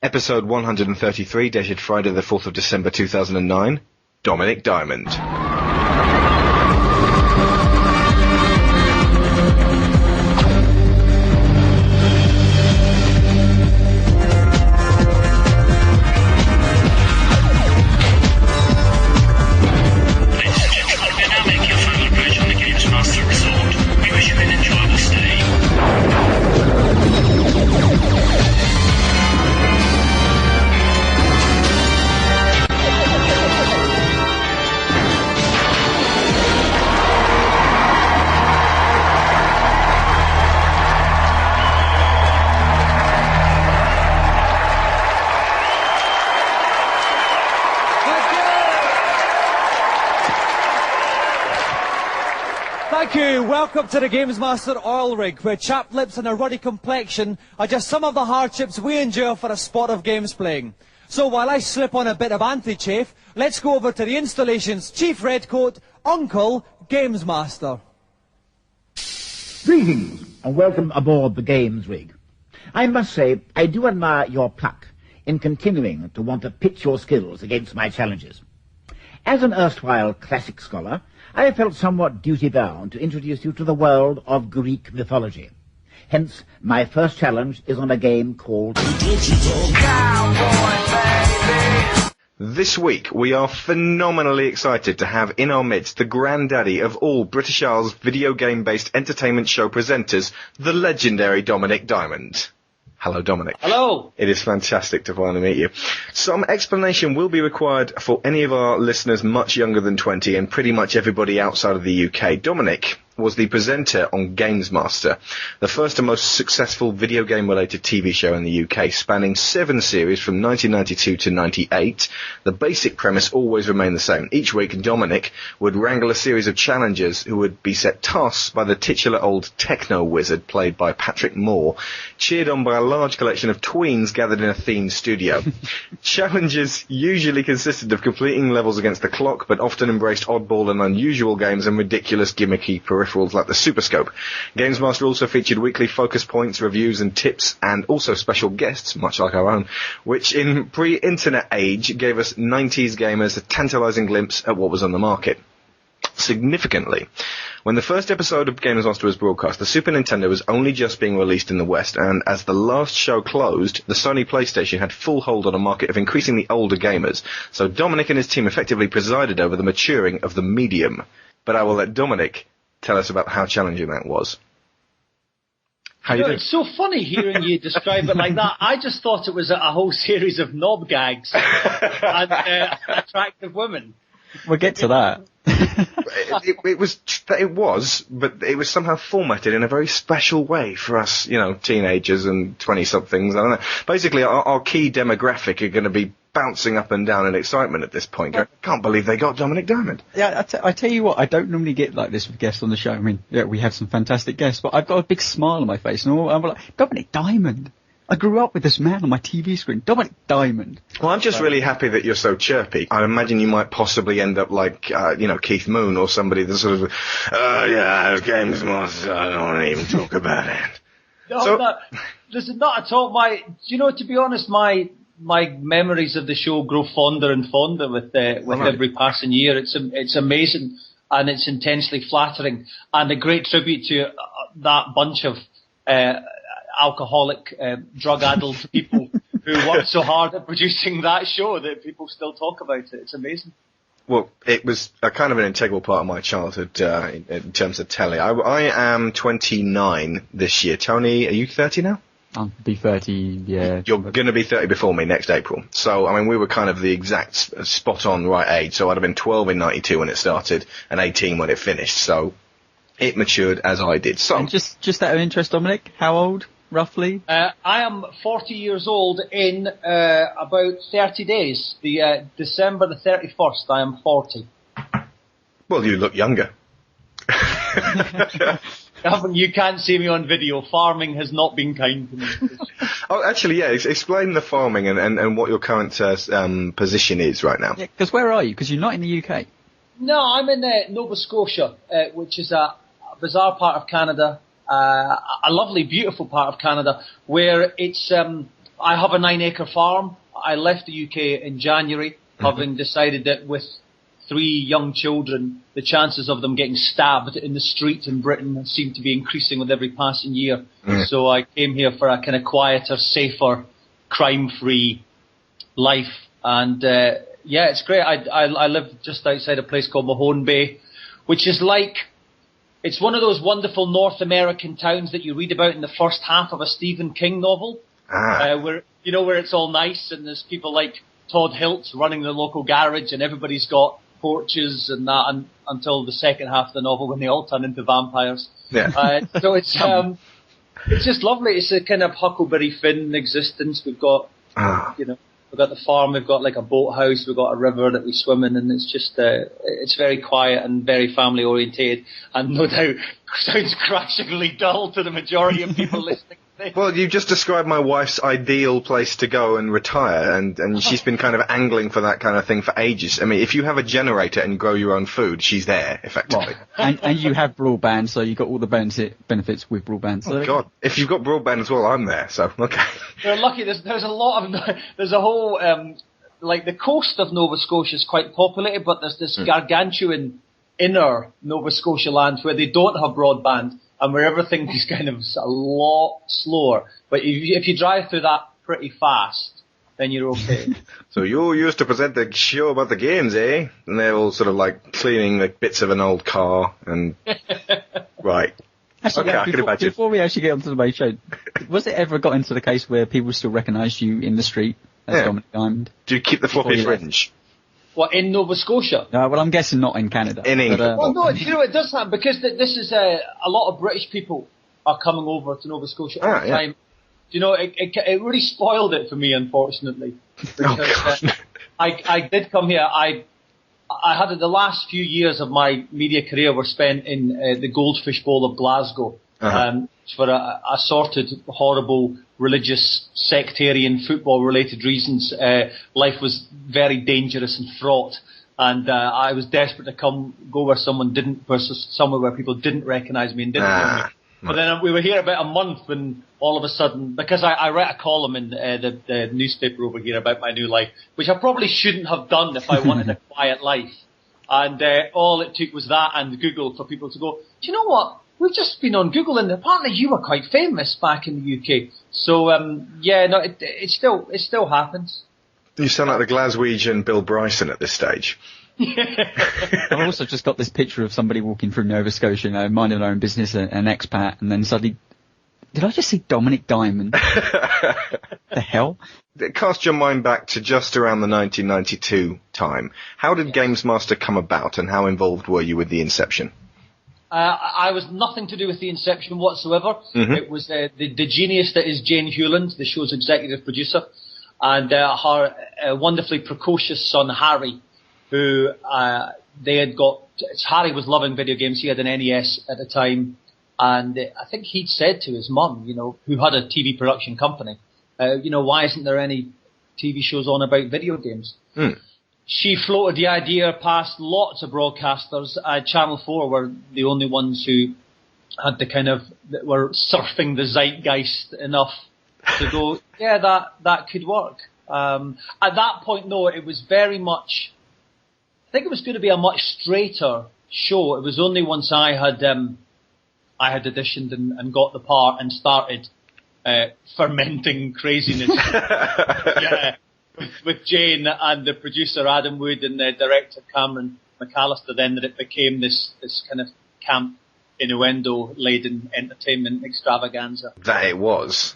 Episode 133, dated Friday the 4th of December 2009, Dominik Diamond. Thank you. Welcome to the GamesMaster oil rig, where chapped lips and a ruddy complexion are just some of the hardships we endure for a sport of games playing. So while I slip on a bit of anti-chafe, let's go over to the installation's chief redcoat, Uncle GamesMaster. Greetings and welcome aboard the Games rig. I must say, I do admire your pluck in continuing to want to pitch your skills against my challenges. As an erstwhile classic scholar, I felt somewhat duty-bound to introduce you to the world of Greek mythology. Hence, my first challenge is on a game called Cowboys, baby. This week, we are phenomenally excited to have in our midst the granddaddy of all British Isles video game-based entertainment show presenters, the legendary Dominik Diamond. Hello, Dominik. Hello. It is fantastic to finally meet you. Some explanation will be required for any of our listeners much younger than 20 and pretty much everybody outside of the UK. Dominik was the presenter on GamesMaster, the first and most successful video game-related TV show in the UK, spanning 7 series from 1992 to 98. The basic premise always remained the same. Each week, Dominik would wrangle a series of challengers who would be set tasks by the titular old techno-wizard, played by Patrick Moore, cheered on by a large collection of tweens gathered in a themed studio. Challenges usually consisted of completing levels against the clock, but often embraced oddball and unusual games and ridiculous gimmicky peripherals like the Super Scope. GamesMaster also featured weekly focus points, reviews and tips, and also special guests, much like our own, which in pre-internet age gave us 90s gamers a tantalizing glimpse at what was on the market. Significantly, when the first episode of GamesMaster was broadcast, the Super Nintendo was only just being released in the West, and as the last show closed, the Sony PlayStation had full hold on a market of increasingly older gamers, so Dominik and his team effectively presided over the maturing of the medium. But I will let Dominik tell us about how challenging that was. How you doing? It's so funny hearing you describe it like that. I just thought it was a whole series of knob gags and attractive women. We'll get to that. It was, but it was somehow formatted in a very special way for us, teenagers and 20-somethings. I don't know. Basically, our key demographic are going to be bouncing up and down in excitement at this point. I can't believe they got Dominik Diamond. Yeah, I tell you what, I don't normally get like this with guests on the show. I mean, yeah, we have some fantastic guests, but I've got a big smile on my face, and I'm like, Dominik Diamond. I grew up with this man on my TV screen, Dominik Diamond. Well, I'm just really happy that you're so chirpy. I imagine you might possibly end up like, Keith Moon or somebody that's sort of, GamesMaster, I don't want to even talk about it. No, listen, not at all. To be honest, my memories of the show grow fonder and fonder with every passing year. It's amazing and it's intensely flattering and a great tribute to that bunch of alcoholic, drug-addled people who worked so hard at producing that show that people still talk about it. It's amazing. Well, it was a kind of an integral part of my childhood in terms of telly. I am 29 this year. Tony, are you 30 now? I'll be 30, yeah. You're going to be 30 before me next April. So, I mean, we were kind of the exact spot-on right age. So I'd have been 12 in 92 when it started and 18 when it finished. So it matured as I did. So, and just out of interest, Dominik, how old, roughly? I am 40 years old in about 30 days. December the 31st, I am 40. Well, you look younger. You can't see me on video. Farming has not been kind to me. Oh, actually, yeah. Explain the farming and what your current position is right now. Yeah, because where are you? Because you're not in the UK. No, I'm in Nova Scotia, which is a bizarre part of Canada, a lovely, beautiful part of Canada, where it's I have a 9-acre farm. I left the UK in January, having decided that with 3 young children, the chances of them getting stabbed in the street in Britain seem to be increasing with every passing year. So I came here for a kind of quieter, safer, crime-free life. And yeah, it's great. I live just outside a place called Mahone Bay, which is like, it's one of those wonderful North American towns that you read about in the first half of a Stephen King novel, where it's all nice and there's people like Todd Hiltz running the local garage and everybody's got porches and that, and until the second half of the novel when they all turn into vampires. Yeah. So it's just lovely. It's a kind of Huckleberry Finn existence. We've got, we've got the farm, we've got like a boathouse, we've got a river that we swim in, and it's just, it's very quiet and very family orientated, and no doubt sounds crashingly dull to the majority of people listening. Well, you just described my wife's ideal place to go and retire, and she's been kind of angling for that kind of thing for ages. I mean, if you have a generator and grow your own food, she's there, effectively. Well, and you have broadband, so you got all the benefits with broadband. So God, if you've got broadband as well, I'm there, so, okay. You're lucky, there's a lot of, there's a whole, like the coast of Nova Scotia is quite populated, but there's this gargantuan inner Nova Scotia land where they don't have broadband, and where everything is kind of a lot slower. But if you drive through that pretty fast, then you're okay. So you used to present the show about the games, eh? And they're all sort of like cleaning like bits of an old car and... Right. Actually, okay, I can imagine. Before we actually get onto the main show, was it ever got into the case where people still recognised you in the street as Dominik Diamond? Do you keep the floppy fringe? What, in Nova Scotia? Well, I'm guessing not in Canada. In England. Well, no, it does happen, because this is a lot of British people are coming over to Nova Scotia all the time. You know, it really spoiled it for me, unfortunately. Because, I did come here. I had the last few years of my media career were spent in the Goldfish Bowl of Glasgow. For assorted, horrible, religious, sectarian, football-related reasons. Life was very dangerous and fraught, and I was desperate to go where somewhere where people didn't recognise me and didn't know me. But then we were here about a month, and all of a sudden, because I write a column in the newspaper over here about my new life, which I probably shouldn't have done if I wanted a quiet life. And all it took was that and Google for people to go, do you know what? We've just been on Google, and apparently you were quite famous back in the UK. So, it still happens. You sound like the Glaswegian Bill Bryson at this stage. I've also just got this picture of somebody walking through Nova Scotia, minding their own business, an expat, and then suddenly, did I just see Dominik Diamond? The hell? Cast your mind back to just around the 1992 time. How did GamesMaster come about, and how involved were you with the inception? I was nothing to do with the inception whatsoever. It was the genius that is Jane Hewland, the show's executive producer, and her wonderfully precocious son Harry, who they had got. Harry was loving video games. He had an NES at the time, and I think he'd said to his mum, who had a TV production company, why isn't there any TV shows on about video games? She floated the idea past lots of broadcasters. Channel 4 were the only ones who had that were surfing the zeitgeist enough to go, yeah, that could work. At that point, though, it was very much, I think it was going to be a much straighter show. It was only once I had auditioned and got the part and started fermenting craziness. With Jane and the producer Adam Wood and the director Cameron McAllister, then that it became this kind of camp innuendo-laden entertainment extravaganza. That it was.